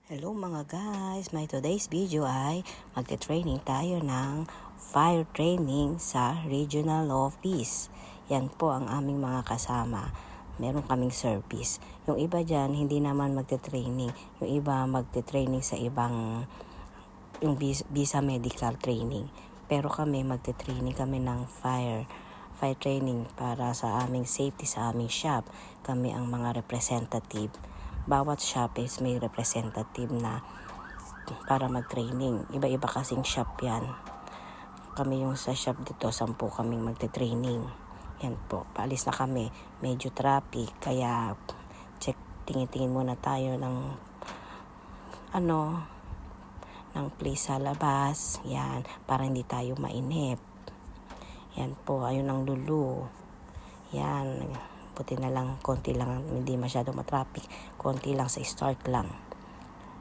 Hello mga guys, my today's video ay magte-training tayo ng fire training sa Regional Office. Yan po ang aming mga kasama. Meron kaming service. Yung iba dyan, hindi naman magte-training. Yung iba magte-training sa ibang yung visa medical training. Pero kami magte-training kami ng fire training para sa aming safety sa aming shop. Kami ang mga representative. Bawat shop is may representative na para mag-training. Iba-iba kasing shop yan. Kami yung sa shop dito, 10 kaming magte-training. Yan po, paalis na kami. Medyo traffic, kaya tingin-tingin muna tayo ng ng place sa labas. Yan, para hindi tayo mainip. Yan po, ayun ang Lulu. Yan, buti na lang, konti lang, hindi masyado matraffic, konti lang sa start lang.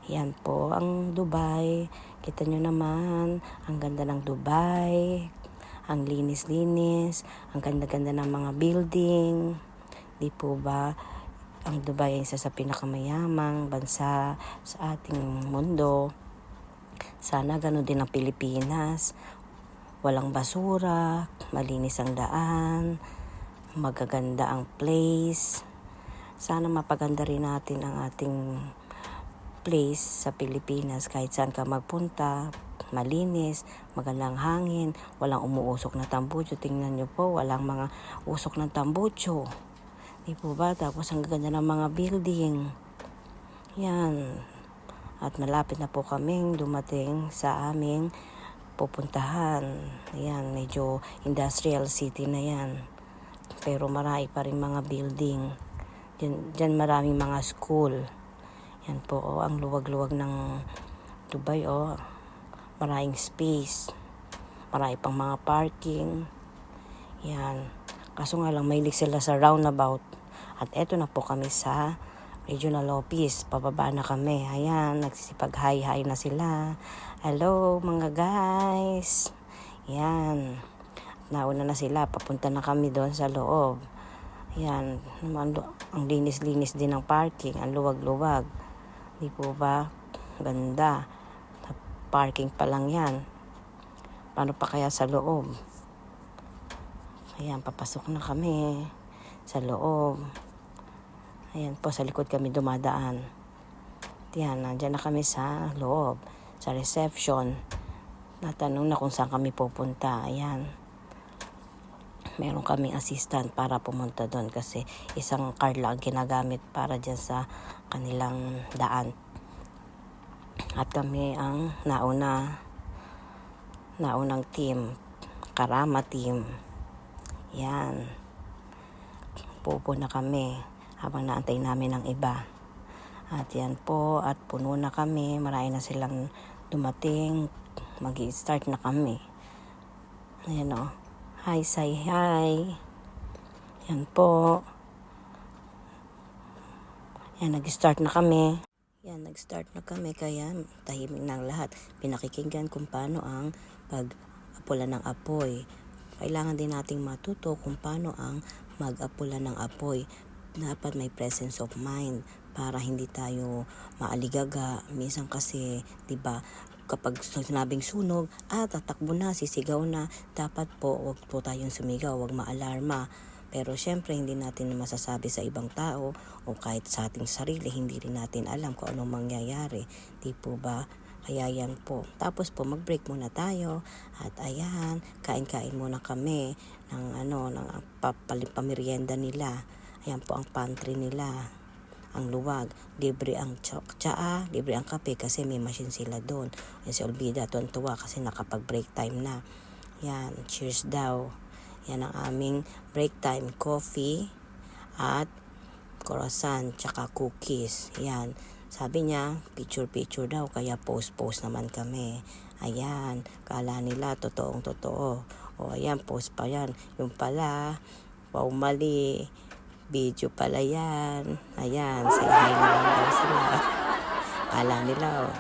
Yan po ang Dubai. Kita nyo naman, ang ganda ng Dubai, ang linis-linis, ang ganda-ganda ng mga building. Di po ba ang Dubai ay isa sa pinakamayamang bansa sa ating mundo? Sana gano'n din ang Pilipinas. Walang basura, malinis ang daan, magaganda ang place. Sana mapaganda rin natin ang ating place sa Pilipinas. Kahit saan ka magpunta, malinis, magandang hangin, walang umuusok na tambucho. Tingnan nyo po, walang mga usok ng tambucho. Di po ba? Tapos ang ganda ng mga building. Yan. At malapit na po kaming dumating sa aming pupuntahan. Ayan, medyo industrial city na yan. Pero marami pa rin mga building. Diyan maraming mga school. Yan po, ang luwag-luwag ng Dubai, maraming space. Marami pang mga parking. Yan. Kaso nga lang, mahilig sila sa roundabout. At eto na po kami sa Regional Office. Pababa na kami. Ayan, nagsisipag-hi-hi na sila. Hello mga guys. Yan. Nauna na sila, papunta na kami doon sa loob. Yan, ang linis-linis din ng parking, ang luwag-luwag. Di po ba? Ganda. Parking pa lang yan. Paano pa kaya sa loob? Ayan, papasok na kami sa loob. Ayan po, sa likod kami dumadaan. Yan, nandyan na kami sa loob, sa reception. Natanong na kung saan kami pupunta. Ayan. Meron kaming assistant para pumunta doon kasi isang car lang ginagamit para dyan sa kanilang daan. At kami ang naunang team, Karama team. Yan. Pupo na kami habang naantay namin ang iba. At yan po, at puno na kami. Marami na silang dumating. Mag-i-start na kami. Ayan o. Hi, say hi. Yan po. Yan, nag-start na kami. Yan, nag-start na kami kaya tahimik na ang lahat. Pinakikinggan kung paano ang pag-apula ng apoy. Kailangan din nating matuto kung paano ang mag-apula ng apoy. Dapat may presence of mind para hindi tayo maaligaga. Minsan kasi, 'di ba, kapag sinabing sunog, tatakbo na, sisigaw na. Dapat po, wag po tayong sumigaw, wag maalarma. Pero syempre, hindi natin masasabi sa ibang tao o kahit sa ating sarili, hindi rin natin alam kung anong mangyayari. Di po ba? Kaya yan po. Tapos po, mag-break muna tayo. At ayan, kain-kain muna kami ng pamerienda nila. Ayan po ang pantry nila. Ang luwag, libre ang tsaa, libre ang kape kasi may machine sila doon. Yan si Olvida, tuwan-tuwa kasi nakapag-break time na. Yan, cheers daw. Yan ang aming break time, coffee at croissant, tsaka cookies. Yan, sabi niya, picture daw, kaya post naman kami. Ayan, kala nila totoong-totoo. O ayan, post pa yan. Yung pala, wow, mali. Video pala yan. Ayan, say hi na lang daw sila. Kala nila,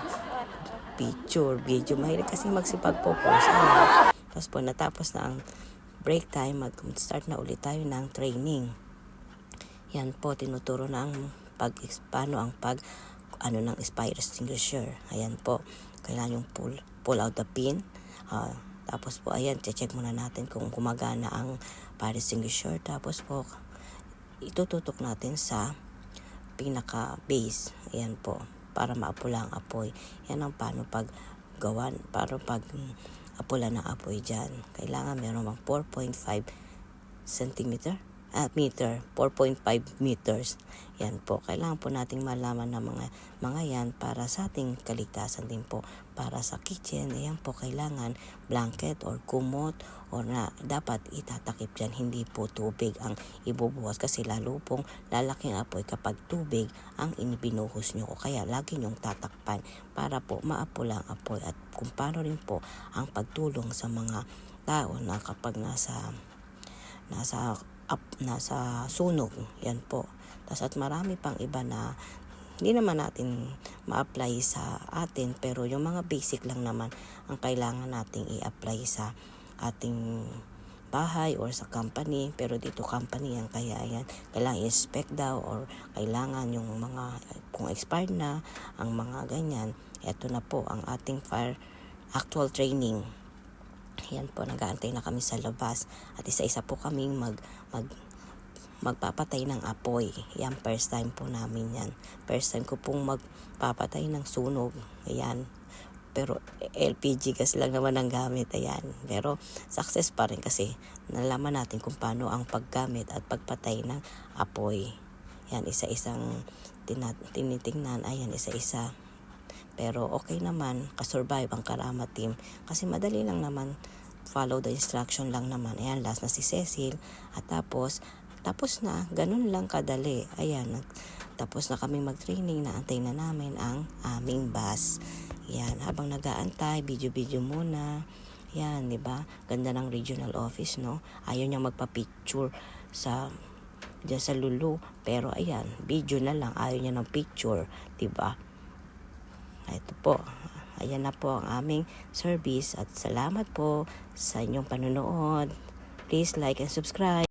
picture, video. Mahilig kasi magsipag-post. Tapos po, natapos na ang break time, mag-start na ulit tayo ng training. Yan po, tinuturo na ang paano ang ng fire extinguisher. Ayan po, kailangan yung pull out the pin. Tapos po, ayan, check muna natin kung gumagana ang fire extinguisher. Tapos po, itututok natin sa pinaka base. Ayan po, para maapula ang apoy. Yan ang paano paggawan, para pag apula ng apoy dyan. Kailangan meron mang 4.5 centimeter meter, 4.5 meters. Yan po, kailangan po nating malaman ng mga yan para sa ating kaligtasan din po. Para sa kitchen, ayan po, kailangan blanket or kumot or na dapat itatakip dyan. Hindi po tubig ang ibubuhos kasi lalo pong lalaking apoy kapag tubig ang inibinuhos nyo. Kaya lagi nyong tatakpan para po maapula ang apoy. At kung paano rin po ang pagtulong sa mga tao na kapag nasa sunog, yan po. At marami pang iba na hindi naman natin ma-apply sa atin, pero yung mga basic lang naman ang kailangan nating i-apply sa ating bahay or sa company. Pero dito company yan, kaya yan kailangan i-inspect daw or kailangan yung mga kung expired na ang mga ganyan. Ito na po ang ating fire actual training. Yan po, nag-aantay na kami sa labas at isa-isa po kaming magpapatay ng apoy. Yan, first time po namin yan. First time ko pong magpapatay ng sunog. Ayan. Pero LPG gas lang naman ang gamit. Ayan. Pero success pa rin kasi nalaman natin kung paano ang paggamit at pagpatay ng apoy. Yan, isa-isang tinitingnan. Ayan, isa-isa. Pero okay naman, kasurvive ang Karama team. Kasi madali lang naman, follow the instruction lang naman. Ayan, last na si Cecil. At tapos na, ganun lang kadali. Ayan, tapos na kami mag-training, naantay na namin ang aming bus. Ayan, habang nag-aantay, video muna. Ayan, di ba? Ganda ng regional office, no? Ayaw niyang magpa-picture dyan sa Lulu. Pero ayan, video na lang. Ayaw niya ng picture, di ba? Ito po, ayan na po ang aming service at salamat po sa inyong panonood. Please like and subscribe.